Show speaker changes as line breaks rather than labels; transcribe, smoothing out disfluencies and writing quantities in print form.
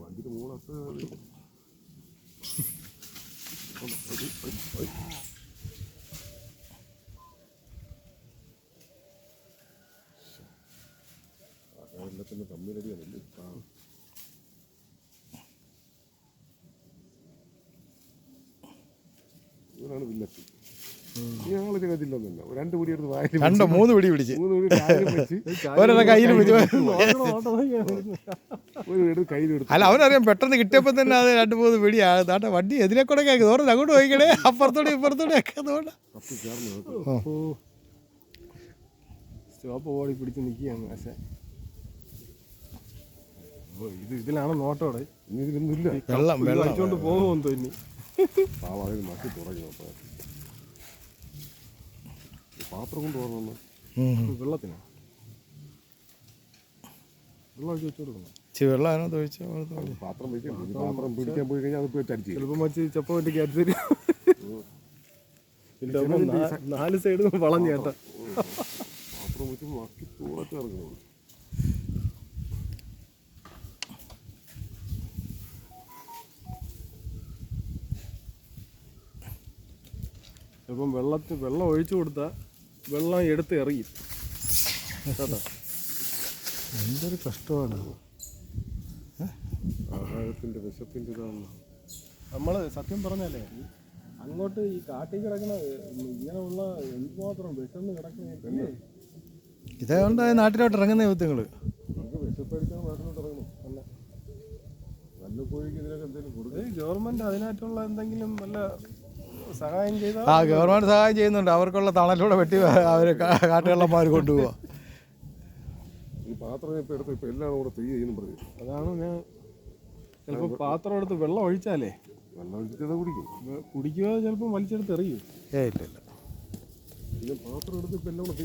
വണ്ടിയുടെ മൂളത്ത് എല്ലാത്തിൻ്റെ തമ്മിലടിയാണല്ലേ. ഇവരാണ് വില്ലത്തി. ഞങ്ങൾ ജഗത്തില്ലൊന്നുമില്ല. 2 പിടി എടുത്ത് വായിൽ
3 പിടി പിടിച്ച്
3 പിടി കാര്യം വെച്ച്
കയ്യിൽ
കയ്യിലെടുത്ത്.
അല്ല അവനറിയാം പെട്ടെന്ന് കിട്ടിയപ്പോൾ തന്നെ അത് 2-3 പിടി ആട്ടെ വണ്ടി എതിനെ കൂടെ കേൾക്കും തോന്നുന്നു അങ്ങോട്ട് പോയിക്കണേ അപ്പുറത്തോടെ ഇപ്പുറത്തോടെ ഒക്കെ അതുകൊണ്ട്
സ്റ്റോപ്പ് ഓടി പിടിച്ച് നിൽക്കുകയാണ്. പക്ഷേ ഇതിലാണ് നോട്ടോടെ
ഇതിലൊന്നുമില്ല.
വെള്ളം
വെച്ചുകൊണ്ട് പോകുമെന്ന് തോന്നി.
പാവാതിന് മക്കി തുടങ്ങി നോക്കാം. പാത്രം കൊണ്ട് പോകണം.
വെള്ളത്തിനാ വെള്ളം ഒഴിച്ച് വെച്ച് കൊടുക്കണം.
വെള്ളം അതിനകത്ത് ഒഴിച്ച്
പാത്രം വയ്ക്കണം. പാത്രം പിടിക്കാൻ പോയി കഴിഞ്ഞാൽ അത് പോയി തരിച്ചു.
ചിലപ്പോൾ മച്ച് ചപ്പ പറ്റി കയറ്റി തരും. 4 സൈഡ് വളഞ്ഞു കേട്ട
പാത്രം വെച്ച് മക്കി തൂളച്ച് ഇറങ്ങുന്നു.
ചിലപ്പം വെള്ളം ഒഴിച്ചു കൊടുത്താൽ വെള്ളം എടുത്ത് എറിയും കേട്ടോ.
എന്തൊരു കഷ്ടമാണ്.
ആഹാരത്തിൻ്റെ വിശപ്പിൻ്റെ ഇതാണ്.
നമ്മൾ സത്യം പറഞ്ഞാലേ അങ്ങോട്ട് ഈ കാട്ടിൽ കിടക്കണ ഇങ്ങനെയുള്ള എന്തുമാത്രം വിശന്ന് കിടക്കുന്ന
ഇതുകൊണ്ട് നാട്ടിലോട്ട് ഇറങ്ങുന്ന യുദ്ധങ്ങൾ
നമുക്ക് വിശപ്പടിക്കാൻ നാട്ടിലോട്ട് ഇറങ്ങണം. അല്ല നല്ല കോഴിക്ക് ഇതിനൊക്കെ എന്തെങ്കിലും കൊടുക്കും.
ഗവൺമെൻറ് അതിനായിട്ടുള്ള എന്തെങ്കിലും വല്ല സഹായം ചെയ്താൽ.
ഗവൺമെൻറ് സഹായം ചെയ്യുന്നുണ്ട്. അവർക്കുള്ള തണലൂടെ വെട്ടി അവർ കാട്ടുകള്ളന്മാർ കൊണ്ടുപോവുക.
ഈ പാത്രം ഇപ്പം എടുത്ത് ഇപ്പം എല്ലാം കൂടെ തീ ചെയ്യുന്നു പറയും.
അതാണ് ഞാൻ ചിലപ്പോൾ പാത്രം എടുത്ത് വെള്ളം ഒഴിച്ചാലേ
വെള്ളം ഒഴിച്ചത് കുടിക്കും.
കുടിക്കുക ചിലപ്പോൾ വലിച്ചെടുത്ത് എറിയും.
ഇല്ല
പിന്നെ പാത്രം എടുത്ത് ഇപ്പം എല്ലാം കൂടെ